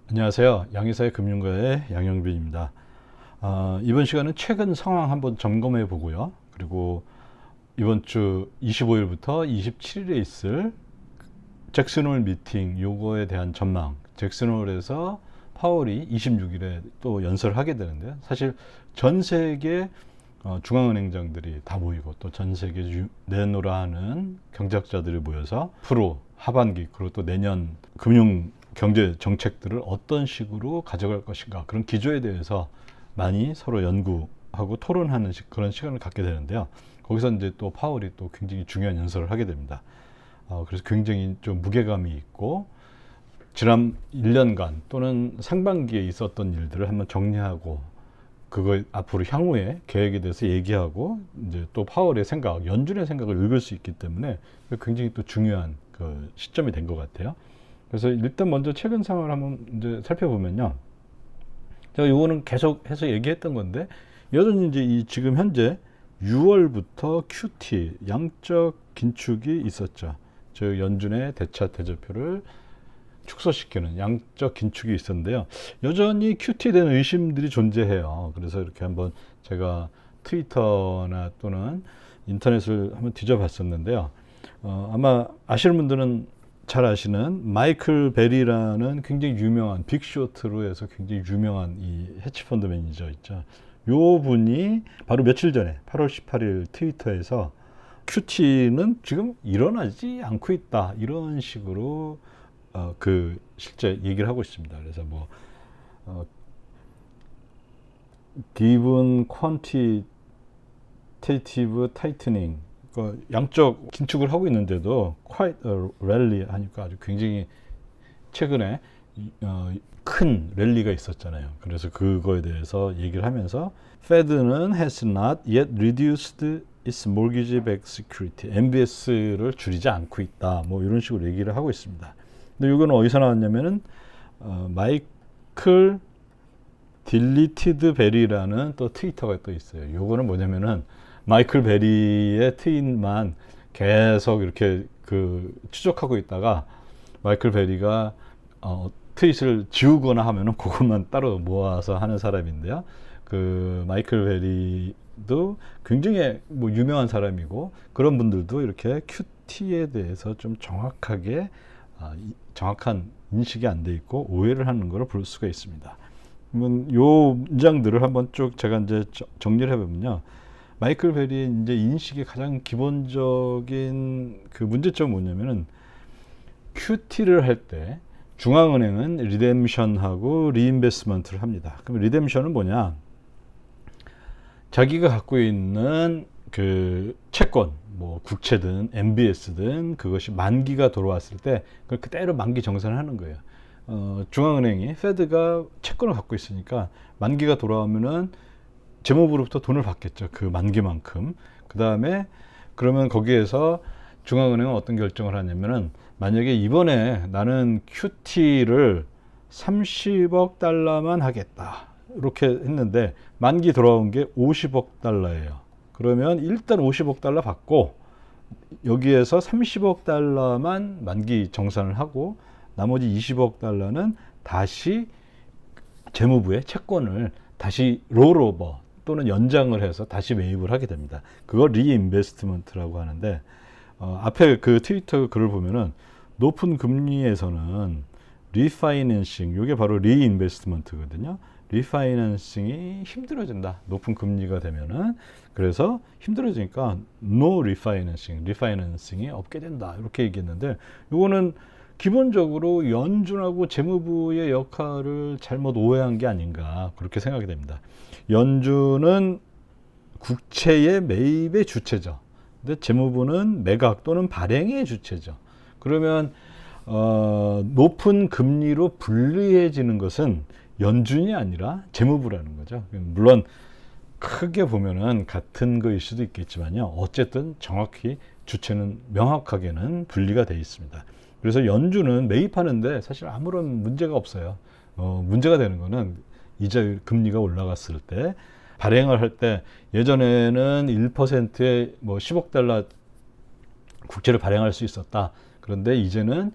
안녕하세요. 양희사의 금융가의 양영빈입니다. 이번 시간은 최근 상황 한번 점검해 보고요. 그리고 이번 주 25일부터 27일에 있을 잭슨홀 미팅 요거에 대한 전망. 잭슨홀에서 파월이 26일에 또 연설을 하게 되는데요. 사실 전 세계 중앙은행장들이 다 모이고 또 전 세계 내노라 하는 경제학자들이 모여서 앞으로 하반기 그리고 또 내년 금융 경제 정책들을 어떤 식으로 가져갈 것인가, 그런 기조에 대해서 많이 서로 연구하고 토론하는 그런 시간을 갖게 되는데요. 거기서 이제 또 파월이 또 굉장히 중요한 연설을 하게 됩니다. 그래서 굉장히 좀 무게감이 있고, 지난 1년간 또는 상반기에 있었던 일들을 한번 정리하고 그거 앞으로 향후의 계획에 대해서 얘기하고, 이제 또 파월의 생각, 연준의 생각을 읽을 수 있기 때문에 굉장히 또 중요한 그 시점이 된 것 같아요. 그래서 일단 먼저 최근 상황을 한번 이제 살펴보면요. 제가 요거는 계속 해서 얘기했던 건데, 여전히 이제 이 지금 현재 6월부터 QT 양적 긴축이 있었죠. 즉 연준의 대차 대조표를 축소시키는 양적 긴축이 있었는데요. 여전히 QT에 대한 의심들이 존재해요. 그래서 이렇게 한번 제가 트위터나 또는 인터넷을 한번 뒤져봤었는데요. 아마 아시는 분들은 잘 아시는 마이클 베리라는 굉장히 유명한, 빅쇼트로 해서 굉장히 유명한 이 해치펀드 매니저 있죠. 요 분이 바로 며칠 전에 8월 18일 트위터에서 QT는 지금 일어나지 않고 있다, 이런 식으로 실제 얘기를 하고 있습니다. 그래서 given quantitative tightening, 양적 긴축을 하고 있는데도 quite a rally 하니까 아주 굉장히 최근에 큰 랠리가 있었잖아요. 그래서 그거에 대해서 얘기를 하면서 Fed는 has not yet reduced its mortgage-backed security, MBS를 줄이지 않고 있다, 이런 식으로 얘기를 하고 있습니다. 근데 이거는 어디서 나왔냐면은 마이클 딜리티드 베리라는 또 트위터가 또 있어요. 요거는 뭐냐면은 마이클 베리의 트윗만 계속 이렇게 추적하고 있다가 마이클 베리가 트윗을 지우거나 하면은 그것만 따로 모아서 하는 사람인데요. 마이클 베리도 굉장히 유명한 사람이고, 그런 분들도 이렇게 QT에 대해서 좀 정확하게 정확한 인식이 안 돼 있고 오해를 하는 것을 볼 수가 있습니다. 그러면 요 문장들을 한번 쭉 제가 이제 정리를 해보면요. 마이클 베리의 이제 인식의 가장 기본적인 문제점은 뭐냐면은, QT를 할 때 중앙은행은 리뎀션하고 리인베스트먼트를 합니다. 그럼 리뎀션은 뭐냐? 자기가 갖고 있는 채권, 국채든 MBS든 그것이 만기가 돌아왔을 때 그걸 그대로 만기 정산을 하는 거예요. 중앙은행이, 페드가 채권을 갖고 있으니까 만기가 돌아오면은 재무부로부터 돈을 받겠죠. 그 만기만큼. 그 다음에 그러면 거기에서 중앙은행은 어떤 결정을 하냐면은, 만약에 이번에 나는 QT를 30억 달러만 하겠다, 이렇게 했는데 만기 돌아온 게 50억 달러예요. 그러면 일단 50억 달러 받고 여기에서 30억 달러만 만기 정산을 하고 나머지 20억 달러는 다시 재무부에 채권을 다시 롤오버 또는 연장을 해서 다시 매입을 하게 됩니다. 그걸 리인베스트먼트라고 하는데, 앞에 그 트위터 글을 보면은 높은 금리에서는 리파이낸싱, 이게 바로 리인베스트먼트거든요. 리파이낸싱이 힘들어진다, 높은 금리가 되면은. 그래서 힘들어지니까 no refinancing, 리파이낸싱이 없게 된다, 이렇게 얘기했는데, 이거는 기본적으로 연준하고 재무부의 역할을 잘못 오해한 게 아닌가, 그렇게 생각이 됩니다. 연준은 국채의 매입의 주체죠. 근데 재무부는 매각 또는 발행의 주체죠. 그러면 높은 금리로 불리해지는 것은 연준이 아니라 재무부라는 거죠. 물론 크게 보면은 같은 거일 수도 있겠지만요. 어쨌든 정확히 주체는 명확하게는 분리가 되어 있습니다. 그래서 연준은 매입하는데 사실 아무런 문제가 없어요. 문제가 되는 거는 이자 금리가 올라갔을 때, 발행을 할 때 예전에는 1%에 10억 달러 국채를 발행할 수 있었다. 그런데 이제는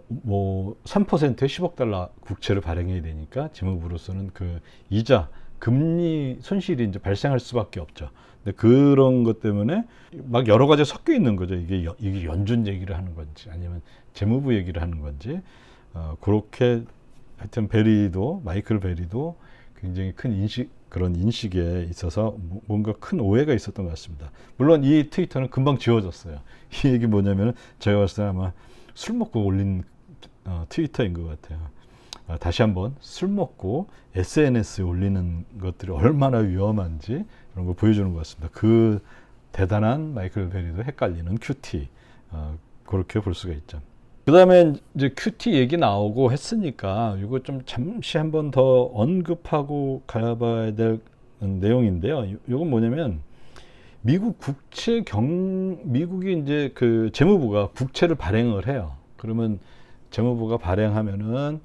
뭐 3%의 10억 달러 국채를 발행해야 되니까 재무부로서는 그 이자 금리 손실이 이제 발생할 수밖에 없죠. 근데 그런 것 때문에 막 여러 가지 섞여 있는 거죠. 이게 연준 얘기를 하는 건지 아니면 재무부 얘기를 하는 건지 그렇게 하여튼 마이클 베리도 굉장히 큰 그런 인식에 있어서 뭔가 큰 오해가 있었던 것 같습니다. 물론 이 트위터는 금방 지워졌어요. 이 얘기 뭐냐면 제가 봤을 때 아마 술 먹고 올린 트위터인 것 같아요. 다시 한번 술 먹고 SNS에 올리는 것들이 얼마나 위험한지 이런 걸 보여주는 것 같습니다. 그 대단한 마이클 베리도 헷갈리는 큐티 그렇게 볼 수가 있죠. 그 다음에 이제 큐티 얘기 나오고 했으니까 이거 좀 잠시 한번 더 언급하고 가봐야 될 내용인데요. 이건 뭐냐면 미국이 이제 그 재무부가 국채를 발행을 해요. 그러면 재무부가 발행하면은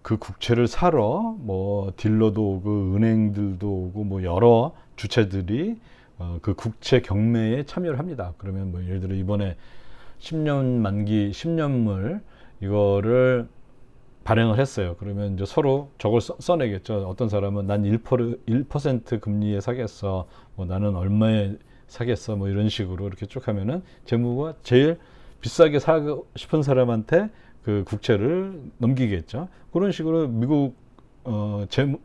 그 국채를 사러 뭐 딜러도 오고 은행들도 오고 뭐 여러 주체들이 그 국채 경매에 참여를 합니다. 그러면 뭐 예를 들어 이번에 10년 만기 10년물 이거를 발행을 했어요. 그러면 이제 서로 저걸 써내겠죠. 어떤 사람은 난 1% 금리에 사겠어. 뭐 나는 얼마에 사겠어. 뭐 이런 식으로 이렇게 쭉 하면은 재무부가 제일 비싸게 사고 싶은 사람한테 그 국채를 넘기겠죠. 그런 식으로 미국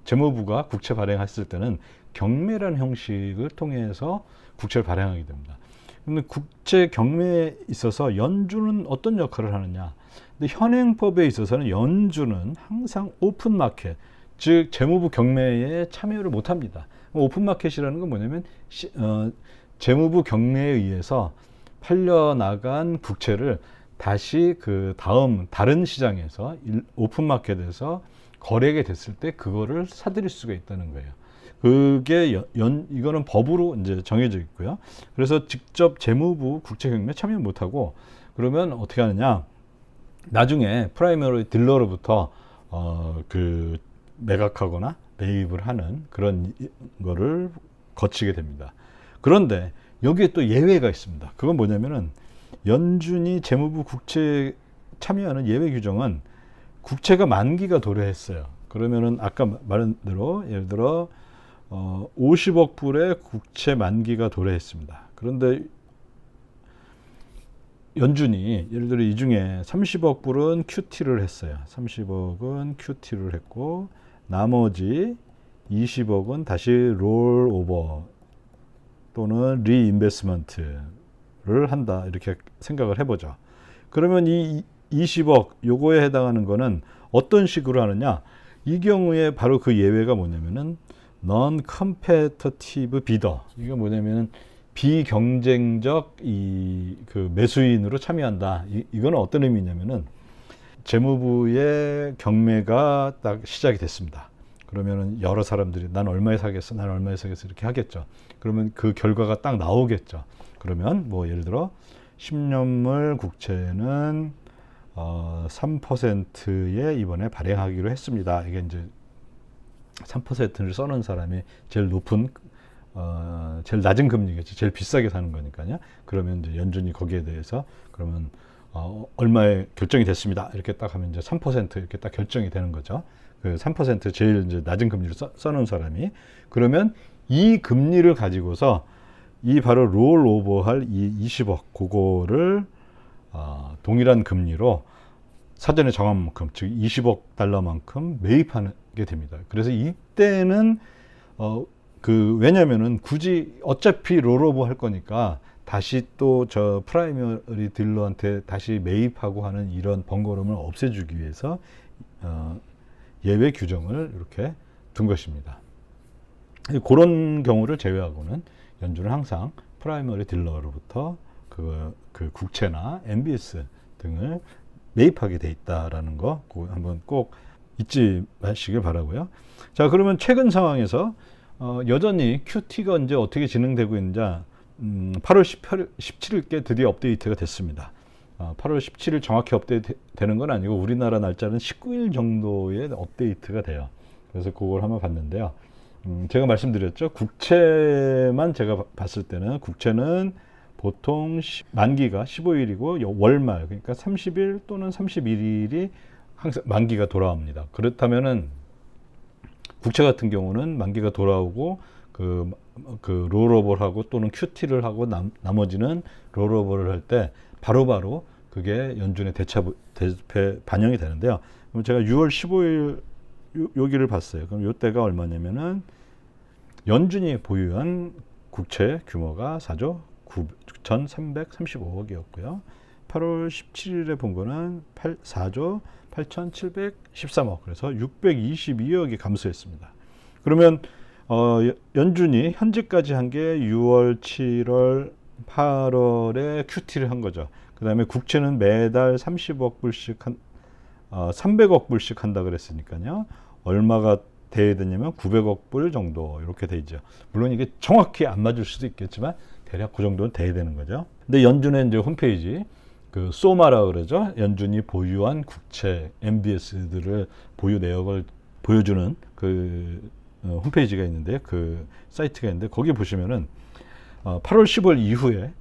재무부가 국채 발행했을 때는 경매라는 형식을 통해서 국채를 발행하게 됩니다. 근데 국채 경매에 있어서 연준은 어떤 역할을 하느냐? 근데 현행법에 있어서는 연준은 항상 오픈 마켓, 즉 재무부 경매에 참여를 못 합니다. 오픈 마켓이라는 건 뭐냐면 재무부 경매에 의해서 팔려 나간 국채를 다시 그 다른 시장에서 오픈 마켓에서 거래가 됐을 때 그거를 사들일 수가 있다는 거예요. 그게 이거는 법으로 이제 정해져 있고요. 그래서 직접 재무부 국채 경매에 참여 못 하고 그러면 어떻게 하느냐? 나중에 프라이머리 딜러로부터 그 매각하거나 매입을 하는 그런 거를 거치게 됩니다. 그런데 여기에 또 예외가 있습니다. 그건 뭐냐면은 연준이 재무부 국채에 참여하는 예외 규정은 국채가 만기가 도래했어요. 그러면은 아까 말한 대로 예를 들어 50억 불의 국채 만기가 도래했습니다. 그런데 연준이 예를 들어 이 중에 30억 불은 QT를 했어요. 30억은 QT를 했고 나머지 20억은 다시 롤오버 또는 리인베스먼트를 한다 이렇게 생각을 해보죠. 그러면 이 20억 요거에 해당하는 거는 어떤 식으로 하느냐? 이 경우에 바로 그 예외가 뭐냐면은 non-competitive bidder. 이게 뭐냐면은 비경쟁적 그 매수인으로 참여한다. 이거는 어떤 의미냐면은 재무부의 경매가 딱 시작이 됐습니다. 그러면은 여러 사람들이 난 얼마에 사겠어, 난 얼마에 사겠어 이렇게 하겠죠. 그러면 그 결과가 딱 나오겠죠. 그러면 뭐 예를 들어 10년물 국채는 3%에 이번에 발행하기로 했습니다. 이게 이제 3%를 써놓은 사람이 제일 제일 낮은 금리겠죠. 제일 비싸게 사는 거니까요. 그러면 이제 연준이 거기에 대해서 그러면 얼마에 결정이 됐습니다. 이렇게 딱 하면 이제 3% 이렇게 딱 결정이 되는 거죠. 그 3% 제일 이제 낮은 금리를 써놓은 사람이 그러면 이 금리를 가지고서 이 바로 롤오버할 이 20억 그거를 동일한 금리로 사전에 정한 만큼 즉 20억 달러만큼 매입하게 됩니다. 그래서 이때는 왜냐면은 굳이 어차피 롤오버 할 거니까 다시 또 저 프라이머리 딜러한테 다시 매입하고 하는 이런 번거로움을 없애주기 위해서 예외 규정을 이렇게 둔 것입니다. 그런 경우를 제외하고는 연준은 항상 프라이머리 딜러로부터 그 국채나 MBS 등을 매입하게 돼 있다라는 거 한번 꼭 잊지 마시길 바라고요. 자, 그러면 최근 상황에서 여전히 QT가 이제 어떻게 진행되고 있는지 8월 17일께 드디어 업데이트가 됐습니다. 8월 17일 정확히 업데이트되는 건 아니고 우리나라 날짜는 19일 정도의 업데이트가 돼요. 그래서 그걸 한번 봤는데요. 제가 말씀드렸죠. 국채만 제가 봤을 때는 국채는 보통 만기가 15일이고 월말 그러니까 30일 또는 31일이 항상 만기가 돌아옵니다. 그렇다면은 국채 같은 경우는 만기가 돌아오고 그 롤오버를 하고 또는 QT를 하고 나머지는 롤오버를 할 때 바로바로 그게 연준의 대체에 반영이 되는데요. 그럼 제가 6월 15일 여기를 봤어요. 그럼 이때가 얼마냐면은 연준이 보유한 국채 규모가 4조 9,335억이었고요. 8월 17일에 본 거는 4조 8,713억. 그래서 622억이 감소했습니다. 그러면 연준이 현재까지 한 게 6월, 7월, 8월에 QT를 한 거죠. 그 다음에 국채는 매달 30억 불씩 300억 불씩 한다 그랬으니까요. 얼마가 돼야 되냐면 900억 불 정도 이렇게 돼 있죠. 물론 이게 정확히 안 맞을 수도 있겠지만 대략 그 정도는 돼야 되는 거죠. 근데 연준의 이제 홈페이지 그 소마라 그러죠. 연준이 보유한 국채 MBS들을 보유 내역을 보여주는 그 홈페이지가 있는데 그 사이트가 있는데 거기 보시면은 8월 10월 이후에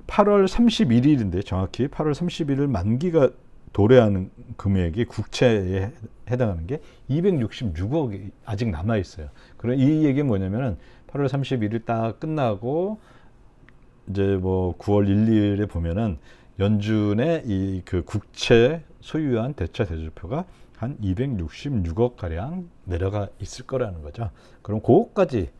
8월 31일인데 정확히 8월 31일 만기가 도래하는 금액이 국채에 해당하는 게 266억이 아직 남아 있어요. 그럼 이 얘기는 뭐냐면은 8월 31일 딱 끝나고 이제 뭐 9월 1, 2일에 보면은 연준의 이 그 국채 소유한 대차 대조표가 한 266억 가량 내려가 있을 거라는 거죠. 그럼 그거까지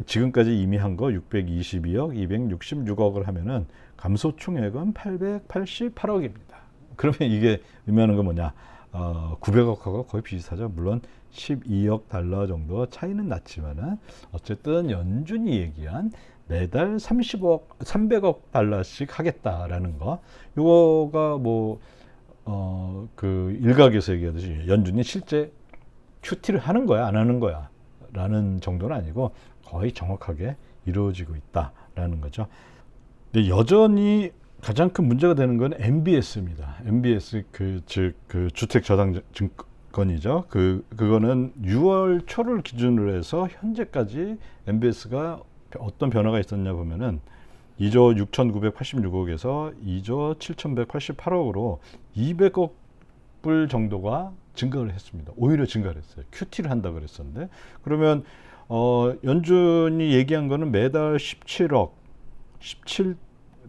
지금까지 이미 한 거 622억, 266억을 하면은 감소 총액은 888억입니다. 그러면 이게 의미하는 건 뭐냐? 900억하고 거의 비슷하죠. 물론 12억 달러 정도 차이는 났지만은 어쨌든 연준이 얘기한 매달 300억 달러씩 하겠다라는 거. 요거가 뭐 그 일각에서 얘기하듯이 연준이 실제 QT를 하는 거야, 안 하는 거야 라는 정도는 아니고 거의 정확하게 이루어지고 있다라는 거죠. 근데 여전히 가장 큰 문제가 되는 건 MBS입니다. MBS 그 주택 저당 증권이죠. 그거는 6월 초를 기준으로 해서 현재까지 MBS가 어떤 변화가 있었냐 보면은 2조 6,986억에서 2조 7,188억으로 200억 불 정도가 증가를 했습니다. 오히려 증가를 했어요. QT를 한다 그랬었는데 그러면 연준이 얘기한 거는 매달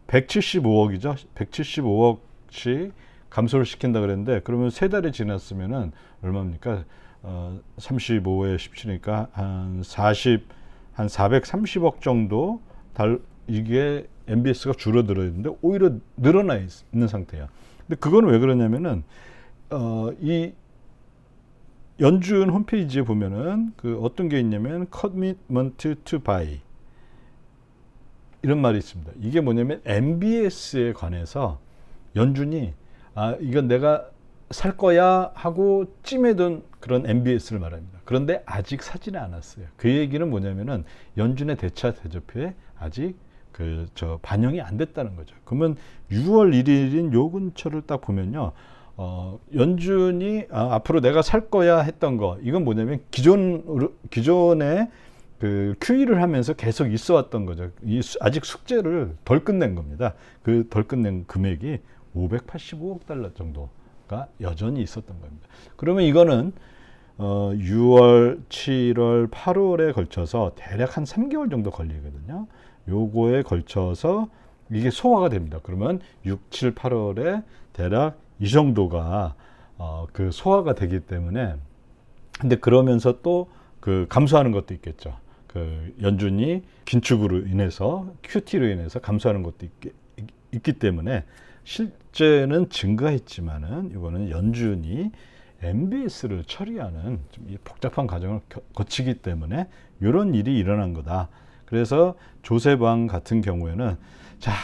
175억이죠. 175억씩 감소를 시킨다 그랬는데 그러면 세 달이 지났으면은 얼마입니까? 35에 17이니까 한 430억 정도 이게 MBS가 줄어들어 있는데 오히려 늘어나 있는 상태야. 근데 그건 왜 그러냐면은 이 연준 홈페이지에 보면은 그 어떤 게 있냐면 commitment to buy 이런 말이 있습니다. 이게 뭐냐면 MBS에 관해서 연준이 이건 내가 살 거야 하고 찜해둔 그런 MBS를 말합니다. 그런데 아직 사지는 않았어요. 그 얘기는 뭐냐면은 연준의 대차 대조표에 아직 반영이 안 됐다는 거죠. 그러면 6월 1일인 요 근처를 딱 보면요. 연준이 앞으로 내가 살 거야 했던 거 이건 뭐냐면 기존에 그 QE를 하면서 계속 있어 왔던 거죠. 아직 숙제를 덜 끝낸 겁니다. 그 덜 끝낸 금액이 585억 달러 정도가 여전히 있었던 겁니다. 그러면 이거는 6월, 7월, 8월에 걸쳐서 대략 한 3개월 정도 걸리거든요. 요거에 걸쳐서 이게 소화가 됩니다. 그러면 6, 7, 8월에 대략 이 정도가 그 소화가 되기 때문에 근데 그러면서 또 그 감소하는 것도 있겠죠. 그 연준이 긴축으로 인해서 QT로 인해서 감소하는 것도 있기 때문에 실제는 증가했지만은 이거는 연준이 MBS를 처리하는 좀 복잡한 과정을 거치기 때문에 이런 일이 일어난 거다. 그래서 조세방 같은 경우에는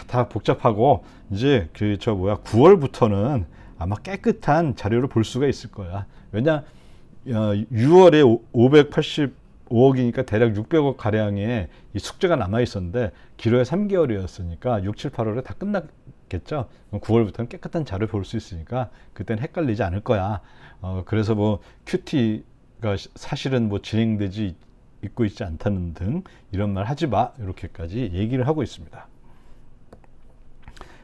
다 복잡하고 이제 9월부터는 아마 깨끗한 자료를 볼 수가 있을 거야. 왜냐 6월에 585억이니까 대략 600억 가량의 이 숙제가 남아 있었는데 길어야 3개월이었으니까 6, 7, 8월에 다 끝났겠죠. 9월부터는 깨끗한 자료를 볼 수 있으니까 그때는 헷갈리지 않을 거야. 그래서 뭐 QT가 사실은 뭐 있고 있지 않다는 등 이런 말 하지 마 이렇게까지 얘기를 하고 있습니다.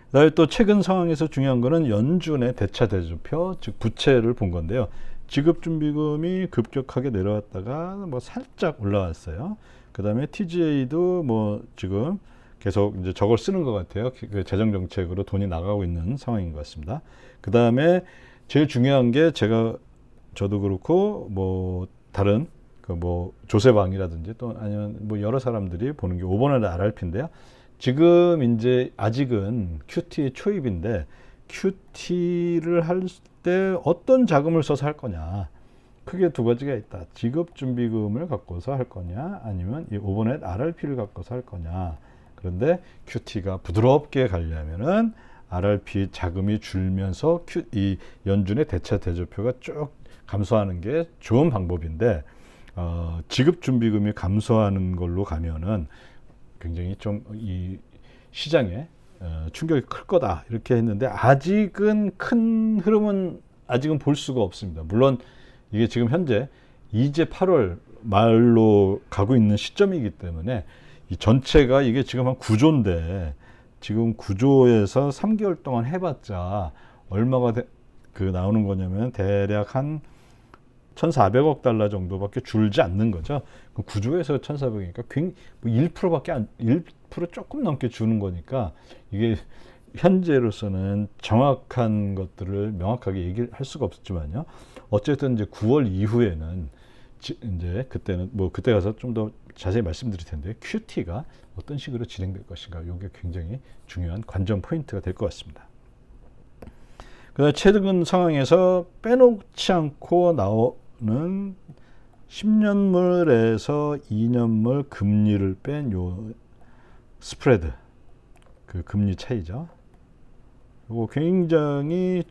그다음에 또 최근 상황에서 중요한 거는 연준의 대차 대조표, 즉 부채를 본 건데요. 지급준비금이 급격하게 내려왔다가 뭐 살짝 올라왔어요. 그다음에 TGA도 뭐 지금 계속 이제 저걸 쓰는 것 같아요. 그 재정 정책으로 돈이 나가고 있는 상황인 것 같습니다. 그다음에 제일 중요한 게 저도 그렇고 뭐 다른 그 뭐 조세방이라든지 또 아니면 뭐 여러 사람들이 보는 게 5번의 RRP인데요. 지금 이제 아직은 QT의 초입인데 QT를 할 때 어떤 자금을 써서 할 거냐. 크게 두 가지가 있다. 지급준비금을 갖고서 할 거냐 아니면 이 5번의 RRP를 갖고서 할 거냐. 그런데 QT가 부드럽게 가려면은 RRP 자금이 줄면서 이 연준의 대차 대조표가 쭉 감소하는 게 좋은 방법인데 지급준비금이 감소하는 걸로 가면은 굉장히 좀 이 시장에 충격이 클 거다 이렇게 했는데 아직은 큰 흐름은 아직은 볼 수가 없습니다. 물론 이게 지금 현재 이제 8월 말로 가고 있는 시점이기 때문에 이 전체가 이게 지금 한 9조인데 지금 9조에서 3개월 동안 해봤자 얼마가 나오는 거냐면 대략 한 1,400억 달러 정도밖에 줄지 않는 거죠. 9조에서 1,400이니까 1%밖에 1% 조금 넘게 주는 거니까 이게 현재로서는 정확한 것들을 명확하게 얘기를 할 수가 없었지만요. 어쨌든 이제 9월 이후에는 이제 그때는 뭐 그때 가서 좀 더 자세히 말씀드릴 텐데 QT가 어떤 식으로 진행될 것인가 이게 굉장히 중요한 관전 포인트가 될 것 같습니다. 그다음 최근 상황에서 빼놓지 않고 나오는 10년물에서 2년물 금리를 뺀 요 스프레드 그 금리 차이죠. 이거 굉장히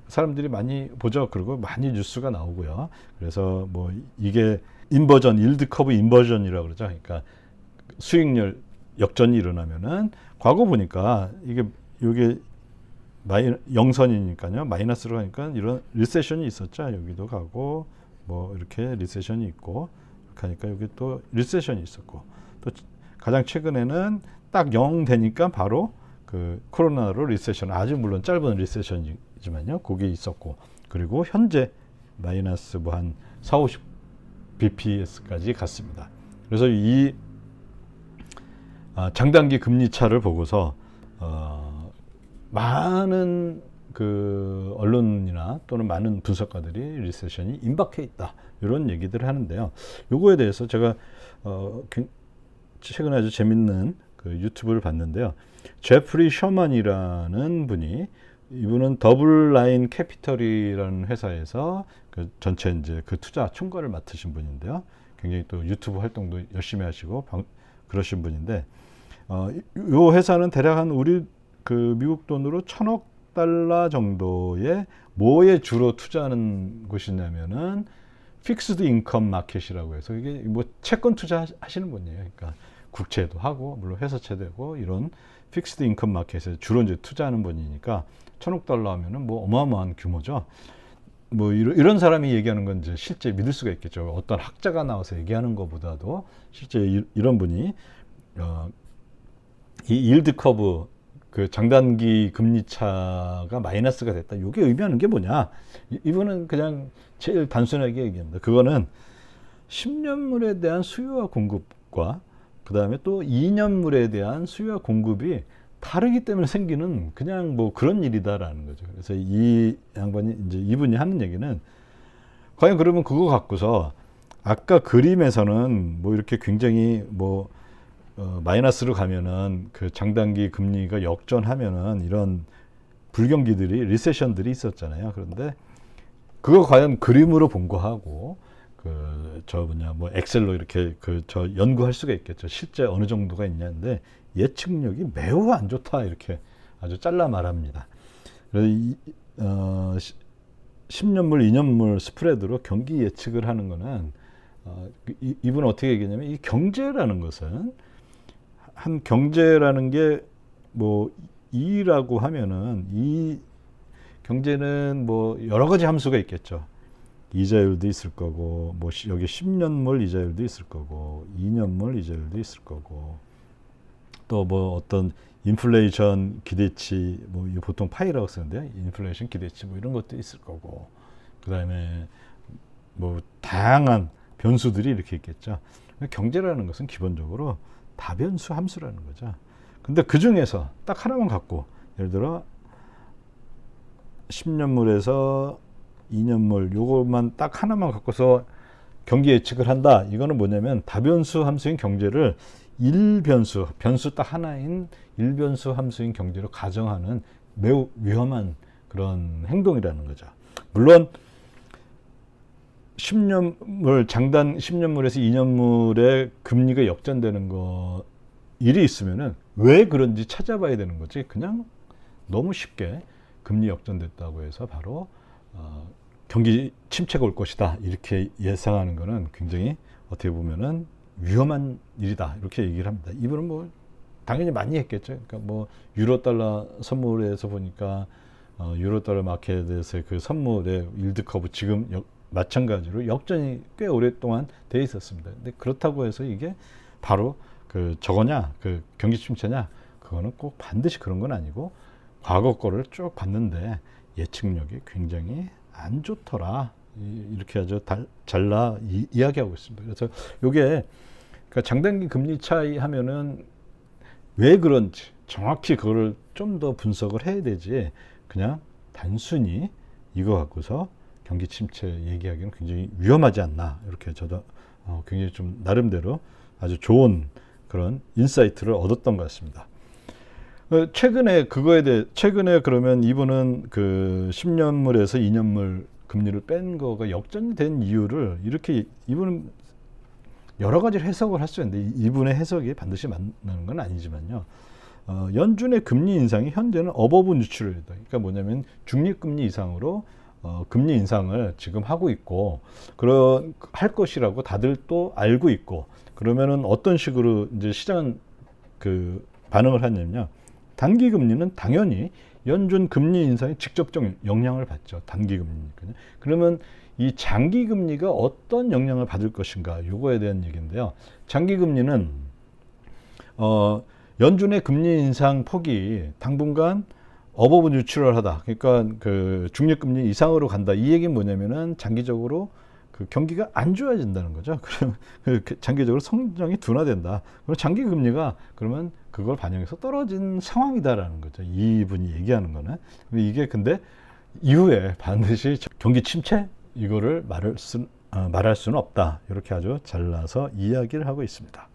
사람들이 많이 보죠. 그리고 많이 뉴스가 나오고요. 그래서 뭐 이게 인버전, 일드 커브 인버전이라고 그러죠. 그러니까 수익률 역전이 일어나면은 과거 보니까 이게 영선이니까요. 마이너스로 가니까 이런 리세션이 있었죠. 여기도 가고 뭐 이렇게 리세션이 있고 이렇게 하니까 여기 또 리세션이 있었고 또 가장 최근에는 딱 0 되니까 바로 그 코로나로 리세션 아주 물론 짧은 리세션이지만요. 그게 있었고 그리고 현재 마이너스 뭐 한 4, 50 BPS까지 갔습니다. 그래서 이 장단기 금리 차를 보고서 많은 그 언론이나 또는 많은 분석가들이 리세션이 임박해 있다 이런 얘기들을 하는데요. 요거에 대해서 제가 최근에 아주 재밌는 그 유튜브를 봤는데요. 제프리 셔먼이라는 분이 이분은 더블라인 캐피털이라는 회사에서 그 전체 이제 그 투자 총괄을 맡으신 분인데요. 굉장히 또 유튜브 활동도 열심히 하시고 그러신 분인데 요 회사는 대략 한 우리 그 미국 돈으로 1,000억 달러 정도의 뭐에 주로 투자하는 곳이냐면은 픽스드 인컴 마켓이라고 해서 이게 뭐 채권 투자 하시는 분이에요. 그러니까 국채도 하고 물론 회사채도 하고 이런 픽스드 인컴 마켓에 주로 이제 투자하는 분이니까 1,000억 달러 하면은 뭐 어마어마한 규모죠. 뭐 이런 사람이 얘기하는 건 이제 실제 믿을 수가 있겠죠. 어떤 학자가 나와서 얘기하는 것보다도 실제 이런 분이 이 일드 커브 그 장단기 금리 차가 마이너스가 됐다. 이게 의미하는 게 뭐냐? 이분은 그냥 제일 단순하게 얘기합니다. 그거는 10년물에 대한 수요와 공급과 그 다음에 또 2년물에 대한 수요와 공급이 다르기 때문에 생기는 그냥 뭐 그런 일이다라는 거죠. 그래서 이 양반이 이제 이분이 하는 얘기는 과연 그러면 그거 갖고서 아까 그림에서는 뭐 이렇게 굉장히 뭐 마이너스로 가면은 그 장단기 금리가 역전하면은 이런 불경기들이 리세션들이 있었잖아요. 그런데 그거 과연 그림으로 본 거하고 뭐 엑셀로 이렇게 연구할 수가 있겠죠. 실제 어느 정도가 있냐는데 예측력이 매우 안 좋다 이렇게 아주 잘라 말합니다. 그래서 10년물, 2년물 스프레드로 경기 예측을 하는 거는 이분은 어떻게 얘기했냐면 이 경제라는 것은 한 경제라는 게 뭐 이라고 하면은 이 경제는 뭐 여러 가지 함수가 있겠죠. 이자율도 있을 거고 뭐 여기 10년물 이자율도 있을 거고 2년물 이자율도 있을 거고 또 뭐 어떤 인플레이션 기대치, 뭐 이거 보통 파이라고 쓰는데 인플레이션 기대치 뭐 이런 것도 있을 거고, 그다음에 뭐 다양한 변수들이 이렇게 있겠죠. 경제라는 것은 기본적으로 다변수 함수라는 거죠. 근데 그 중에서 딱 하나만 갖고, 예를 들어 10년물에서 2년물 요것만 딱 하나만 갖고서 경기 예측을 한다. 이거는 뭐냐면 다변수 함수인 경제를 일변수, 변수 딱 하나인 일변수 함수인 경제로 가정하는 매우 위험한 그런 행동이라는 거죠. 물론 10년물, 장단 10년물에서 2년물의 금리가 역전되는 거 일이 있으면은 왜 그런지 찾아봐야 되는 거지. 그냥 너무 쉽게 금리 역전됐다고 해서 바로 경기 침체가 올 것이다 이렇게 예상하는 거는 굉장히 어떻게 보면은 위험한 일이다 이렇게 얘기를 합니다. 이분은 뭐 당연히 많이 했겠죠. 그러니까 뭐 유로 달러 선물에서 보니까 유로 달러 마켓에서의 그 선물의 일드 커브 지금 마찬가지로 역전이 꽤 오랫동안 돼 있었습니다. 근데 그렇다고 해서 이게 바로 그 저거냐, 그 경기 침체냐, 그거는 꼭 반드시 그런 건 아니고, 과거 거를 쭉 봤는데 예측력이 굉장히 안 좋더라. 이렇게 아주 잘라 이야기하고 있습니다. 그래서 요게 그러니까 장단기 금리 차이 하면은 왜 그런지 정확히 그거를 좀 더 분석을 해야 되지, 그냥 단순히 이거 갖고서 경기 침체 얘기하기는 굉장히 위험하지 않나, 이렇게 저도 굉장히 좀 나름대로 아주 좋은 그런 인사이트를 얻었던 것 같습니다. 최근에 그거에 대해, 최근에 그러면 이분은 그 10년물에서 2년물 금리를 뺀 거가 역전된 이유를 이렇게, 이분은 여러 가지 해석을 할 수 있는데 이분의 해석이 반드시 맞는 건 아니지만요. 연준의 금리 인상이 현재는 어버브 뉴트럴이다. 그러니까 뭐냐면 중립금리 이상으로 금리 인상을 지금 하고 있고, 그런 할 것이라고 다들 또 알고 있고, 그러면은 어떤 식으로 이제 시장은 그 반응을 하냐면요. 단기 금리는 당연히 연준 금리 인상에 직접적 영향을 받죠. 단기 금리니까요. 그러면 이 장기 금리가 어떤 영향을 받을 것인가, 요거에 대한 얘기인데요. 장기 금리는 연준의 금리 인상 폭이 당분간 어버브 뉴트럴하다. 그러니까 그 중립금리 이상으로 간다. 이 얘기는 뭐냐면은 장기적으로 그 경기가 안 좋아진다는 거죠. 그럼 장기적으로 성장이 둔화된다. 그럼 장기 금리가 그러면 그걸 반영해서 떨어진 상황이다라는 거죠. 이분이 얘기하는 거는. 이게 근데 이후에 반드시 경기 침체 이거를 말할 수는 없다. 이렇게 아주 잘라서 이야기를 하고 있습니다.